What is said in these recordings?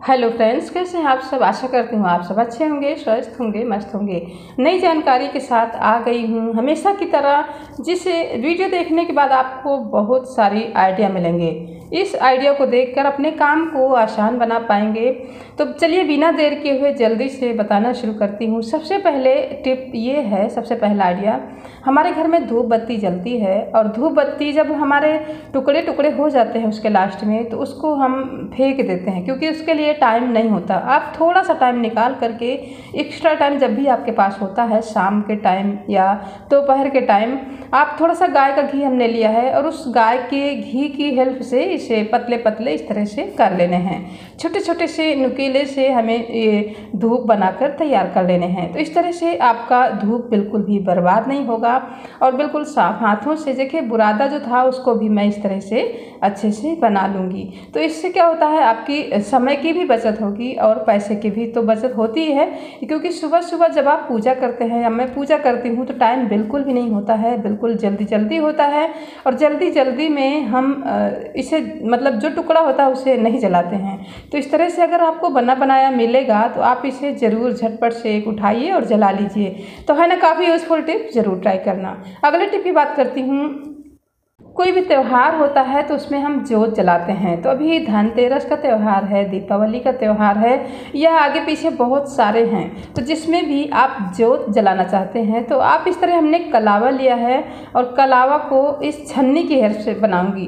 Hello friends, कैसे हैं आप सब। आशा करती हूँ आप सब अच्छे होंगे, स्वस्थ होंगे, मस्त होंगे। नई जानकारी के साथ आ गई हूँ हमेशा की तरह, जिसे वीडियो देखने के बाद आपको बहुत सारी आइडिया मिलेंगे। इस आइडिया को देखकर अपने काम को आसान बना पाएंगे। तो चलिए बिना देर किए हुए जल्दी से बताना शुरू करती हूँ। सबसे पहले टिप ये है, सबसे पहला आइडिया, हमारे घर में धूप बत्ती जलती है और धूप बत्ती जब हमारे टुकड़े टुकड़े हो जाते हैं उसके लास्ट में, तो उसको हम फेंक देते हैं क्योंकि उसके लिए टाइम नहीं होता। आप थोड़ा सा टाइम निकाल करके, एक्स्ट्रा टाइम जब भी आपके पास होता है, शाम के टाइम या दोपहर के टाइम, आप थोड़ा सा गाय का घी हमने लिया है और उस गाय के घी की हेल्प से इसे पतले पतले इस तरह से कर लेने हैं। छोटे छोटे से नुकीले से हमें ये धूप बनाकर तैयार कर लेने हैं। तो इस तरह से आपका धूप बिल्कुल भी बर्बाद नहीं होगा और बिल्कुल साफ हाथों से। देखिए, बुरादा जो था उसको भी मैं इस तरह से अच्छे से बना लूँगी। तो इससे क्या होता है, आपकी समय की भी बचत होगी और पैसे की भी तो बचत होती है, क्योंकि सुबह सुबह जब आप पूजा करते हैं या मैं पूजा करती हूँ तो टाइम बिल्कुल भी नहीं होता है, बिल्कुल जल्दी जल्दी होता है। और जल्दी जल्दी में हम इसे मतलब जो टुकड़ा होता है उसे नहीं जलाते हैं। तो इस तरह से अगर आपको बना बनाया मिलेगा तो आप इसे ज़रूर झटपट से एक उठाइए और जला लीजिए। तो है ना, काफ़ी यूज़फुल टिप, ज़रूर ट्राई करना। अगले टिप की बात करती हूँ। कोई भी त्यौहार होता है तो उसमें हम जोत जलाते हैं। तो अभी धनतेरस का त्यौहार है, दीपावली का त्यौहार है, या आगे पीछे बहुत सारे हैं। तो जिसमें भी आप जोत जलाना चाहते हैं तो आप इस तरह, हमने कलावा लिया है और कलावा को इस छन्नी की हेल्प से बनाऊंगी,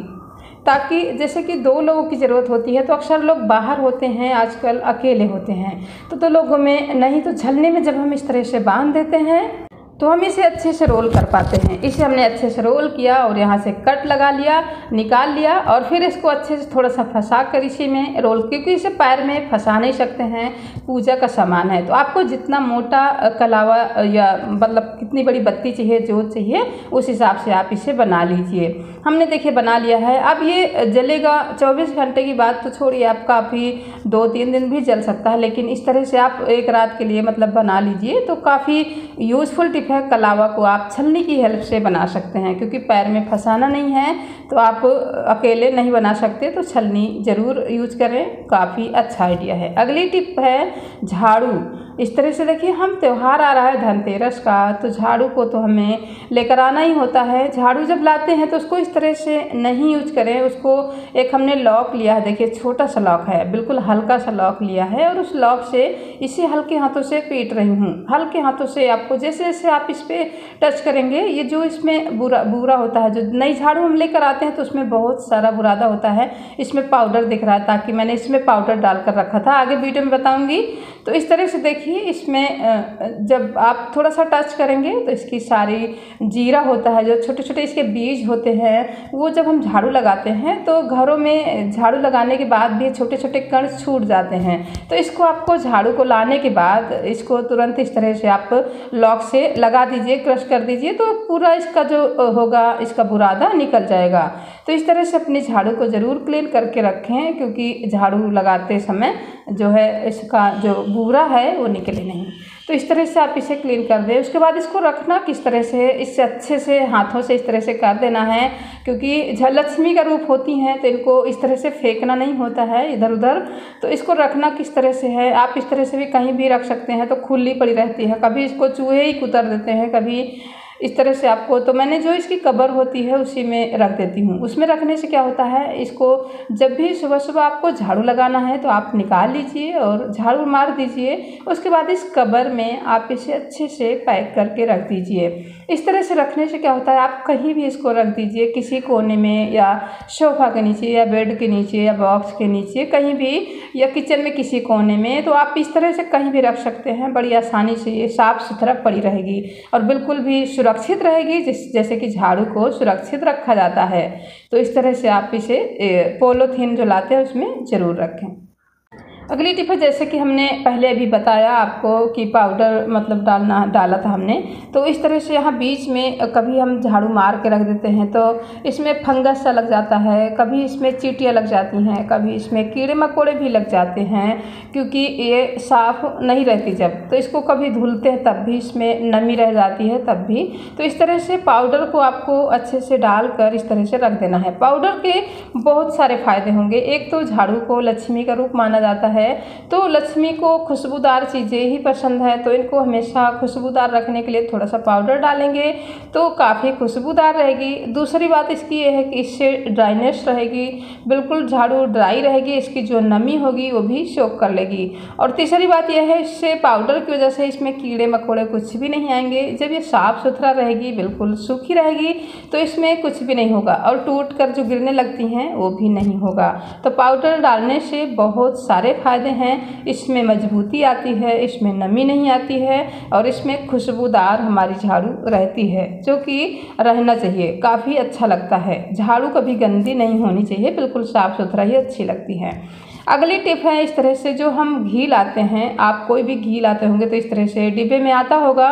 ताकि जैसे कि दो लोगों की ज़रूरत होती है। तो अक्सर लोग बाहर होते हैं, आजकल अकेले होते हैं, तो दो लोगों में नहीं, तो छलनी में जब हम इस तरह से बांध देते हैं तो हम इसे अच्छे से रोल कर पाते हैं। इसे हमने अच्छे से रोल किया और यहाँ से कट लगा लिया, निकाल लिया और फिर इसको अच्छे से थोड़ा सा फंसा कर इसी में रोल, क्योंकि इसे पैर में फंसा नहीं सकते हैं, पूजा का सामान है। तो आपको जितना मोटा कलावा या मतलब कितनी बड़ी बत्ती चाहिए, जोत चाहिए, उस हिसाब से आप इसे बना लीजिए। हमने देखिए बना लिया है। अब ये जलेगा 24 घंटे की बात तो छोड़िए, आप काफ़ी 2-3 दिन भी जल सकता है, लेकिन इस तरह से आप एक रात के लिए मतलब बना लीजिए तो काफ़ी यूज़फुल टिप है। कलावा को आप छलनी की हेल्प से बना सकते हैं, क्योंकि पैर में फंसाना नहीं है तो आप अकेले नहीं बना सकते, तो छलनी ज़रूर यूज करें, काफ़ी अच्छा आइडिया है। अगली टिप है झाड़ू। इस तरह से देखिए, हम त्यौहार आ रहा है धनतेरस का, तो झाड़ू को तो हमें लेकर आना ही होता है। झाड़ू जब लाते हैं तो उसको इस तरह से नहीं यूज करें। उसको एक हमने लॉक लिया है, देखिए छोटा सा लॉक है, बिल्कुल हल्का सा लॉक लिया है और उस लॉक से इसे हल्के हाथों से पीट रही हूँ। हल्के हाथों से आपको जैसे जैसे आप इस पर टच करेंगे, ये जो इसमें बूरा होता है, जो नई झाड़ू हम लेकर आते हैं तो उसमें बहुत सारा बुरादा होता है। इसमें पाउडर दिख रहा है, ताकि मैंने इसमें पाउडर डालकर रखा था, आगे वीडियो में बताऊंगी। तो इस तरह से देखिए, इसमें जब आप थोड़ा सा टच करेंगे तो इसकी सारी जीरा होता है, जो छोटे छोटे इसके बीज होते हैं, वो जब हम झाड़ू लगाते हैं तो घरों में झाड़ू लगाने के बाद भी छोटे छोटे कण छूट जाते हैं। तो इसको आपको झाड़ू को लाने के बाद इसको तुरंत इस तरह से आप लॉक से लगा दीजिए, क्रश कर दीजिए, तो पूरा इसका जो होगा, इसका बुरादा निकल जाएगा। तो इस तरह से अपनी झाड़ू को ज़रूर क्लीन करके रखें, क्योंकि झाड़ू लगाते समय जो है इसका जो बूरा है वो निकले नहीं। तो इस तरह से आप इसे क्लीन कर दें। उसके बाद इसको रखना किस तरह से, इससे अच्छे से हाथों से इस तरह से कर देना है, क्योंकि लक्ष्मी का रूप होती हैं तो इनको इस तरह से फेंकना नहीं होता है इधर उधर। तो इसको रखना किस तरह से है, आप इस तरह से भी कहीं भी रख सकते हैं, तो खुली पड़ी रहती है। कभी इसको चूहे ही कुतर देते हैं, कभी इस तरह से आपको, तो मैंने जो इसकी कबर होती है उसी में रख देती हूँ। उसमें रखने से क्या होता है, इसको जब भी सुबह सुबह आपको झाड़ू लगाना है तो आप निकाल लीजिए और झाड़ू मार दीजिए। उसके बाद इस कबर में आप इसे अच्छे से पैक करके रख दीजिए। इस तरह से रखने से क्या होता है, आप कहीं भी इसको रख दीजिए, किसी कोने में या सोफ़ा के नीचे या बेड के नीचे या बॉक्स के नीचे, कहीं भी, या किचन में किसी कोने में, तो आप इस तरह से कहीं भी रख सकते हैं। बड़ी आसानी से ये साफ़ सुथरा पड़ी रहेगी और बिल्कुल भी सुरक्षित रहेगी, जैसे कि झाड़ू को सुरक्षित रखा जाता है। तो इस तरह से आप इसे पॉलीथीन जो लाते हैं उसमें ज़रूर रखें। अगली टिप है, जैसे कि हमने पहले अभी बताया आपको कि पाउडर मतलब डाला था हमने, तो इस तरह से यहाँ बीच में कभी हम झाड़ू मार के रख देते हैं तो इसमें फंगस सा लग जाता है, कभी इसमें चींटियाँ लग जाती हैं, कभी इसमें कीड़े मकोड़े भी लग जाते हैं, क्योंकि ये साफ़ नहीं रहती जब, तो इसको कभी धुलते हैं तब भी इसमें नमी रह जाती है तब भी। तो इस तरह से पाउडर को आपको अच्छे से डालकर इस तरह से रख देना है। पाउडर के बहुत सारे फ़ायदे होंगे। एक तो झाड़ू को लक्ष्मी का रूप माना जाता है, है। तो लक्ष्मी को खुशबूदार चीज़ें ही पसंद है, तो इनको हमेशा खुशबूदार रखने के लिए थोड़ा सा पाउडर डालेंगे तो काफ़ी खुशबूदार रहेगी। दूसरी बात इसकी ये है कि इससे ड्राइनेस रहेगी, बिल्कुल झाड़ू ड्राई रहेगी, इसकी जो नमी होगी वो भी सोख कर लेगी। और तीसरी बात यह है, इससे पाउडर की वजह से इसमें कीड़े मकोड़े कुछ भी नहीं आएंगे। जब ये साफ़ सुथरा रहेगी, बिल्कुल सूखी रहेगी, तो इसमें कुछ भी नहीं होगा और टूट कर जो गिरने लगती हैं वो भी नहीं होगा। तो पाउडर डालने से बहुत सारे फ़ायदे हैं। इसमें मजबूती आती है, इसमें नमी नहीं आती है और इसमें खुशबूदार हमारी झाड़ू रहती है, जो कि रहना चाहिए। काफ़ी अच्छा लगता है, झाड़ू कभी गंदी नहीं होनी चाहिए, बिल्कुल साफ़ सुथरा ही अच्छी लगती है। अगली टिप है, इस तरह से जो हम घी लाते हैं, आप कोई भी घी लाते होंगे तो इस तरह से डिब्बे में आता होगा,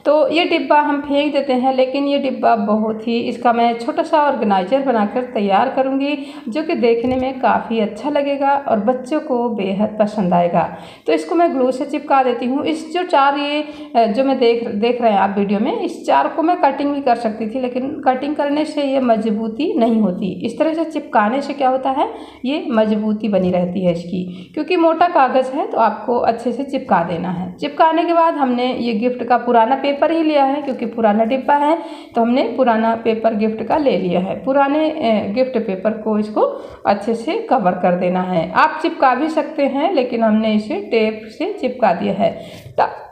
तो ये डिब्बा हम फेंक देते हैं, लेकिन ये डिब्बा बहुत ही, इसका मैं छोटा सा ऑर्गेनाइजर बनाकर तैयार करूँगी, जो कि देखने में काफ़ी अच्छा लगेगा और बच्चों को बेहद पसंद आएगा। तो इसको मैं ग्लू से चिपका देती हूँ। इस जो चार ये जो मैं देख रहे हैं आप वीडियो में, इस चार को मैं कटिंग भी कर सकती थी, लेकिन कटिंग करने से ये मजबूती नहीं होती। इस तरह से चिपकाने से क्या होता है, ये मजबूती बनी रहती है इसकी, क्योंकि मोटा कागज़ है तो आपको अच्छे से चिपका देना है। चिपकाने के बाद हमने ये गिफ्ट का पुराना पेपर ही लिया है, क्योंकि पुराना डिब्बा है तो हमने पुराना पेपर गिफ्ट का ले लिया है। पुराने गिफ्ट पेपर को इसको अच्छे से कवर कर देना है। आप चिपका भी सकते हैं, लेकिन हमने इसे टेप से चिपका दिया है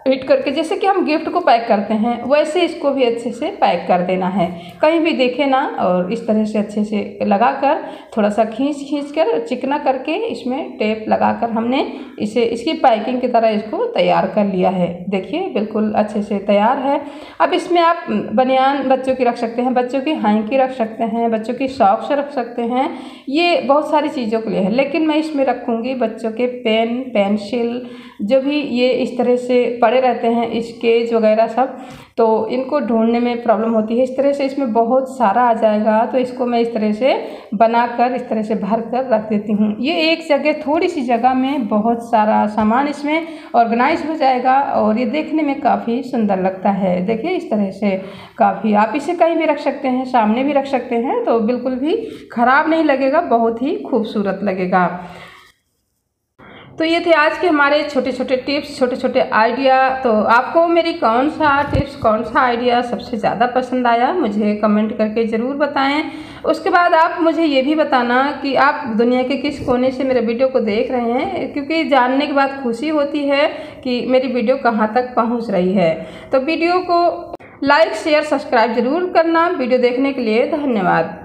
हिट करके। जैसे कि हम गिफ्ट को पैक करते हैं, वैसे इसको भी अच्छे से पैक कर देना है, कहीं भी देखे ना। और इस तरह से अच्छे से लगाकर थोड़ा सा खींच कर चिकना करके इसमें टेप लगाकर हमने इसे इसकी पैकिंग की तरह इसको तैयार कर लिया है। देखिए बिल्कुल अच्छे से तैयार है। अब इसमें आप बनियान बच्चों की रख सकते हैं, बच्चों की हैंकी रख सकते हैं, बच्चों की सॉक्स रख सकते हैं, ये बहुत सारी चीज़ों के लिए है। लेकिन मैं इसमें रखूँगी बच्चों के पेन, पेंसिल, जो भी ये इस तरह से पड़े रहते हैं, स्केच वगैरह सब, तो इनको ढूंढने में प्रॉब्लम होती है। इस तरह से इसमें बहुत सारा आ जाएगा, तो इसको मैं इस तरह से बनाकर इस तरह से भर कर रख देती हूँ। ये एक जगह, थोड़ी सी जगह में बहुत सारा सामान इसमें ऑर्गेनाइज हो जाएगा और ये देखने में काफ़ी सुंदर लगता है। देखिए इस तरह से काफ़ी, आप इसे कहीं भी रख सकते हैं, सामने भी रख सकते हैं, तो बिल्कुल भी ख़राब नहीं लगेगा, बहुत ही खूबसूरत लगेगा। तो ये थे आज के हमारे छोटे छोटे टिप्स, छोटे छोटे आइडिया। तो आपको मेरी कौन सा टिप्स, कौन सा आइडिया सबसे ज़्यादा पसंद आया, मुझे कमेंट करके ज़रूर बताएं। उसके बाद आप मुझे ये भी बताना कि आप दुनिया के किस कोने से मेरे वीडियो को देख रहे हैं, क्योंकि जानने के बाद खुशी होती है कि मेरी वीडियो कहाँ तक पहुँच रही है। तो वीडियो को लाइक, शेयर, सब्सक्राइब ज़रूर करना। वीडियो देखने के लिए धन्यवाद।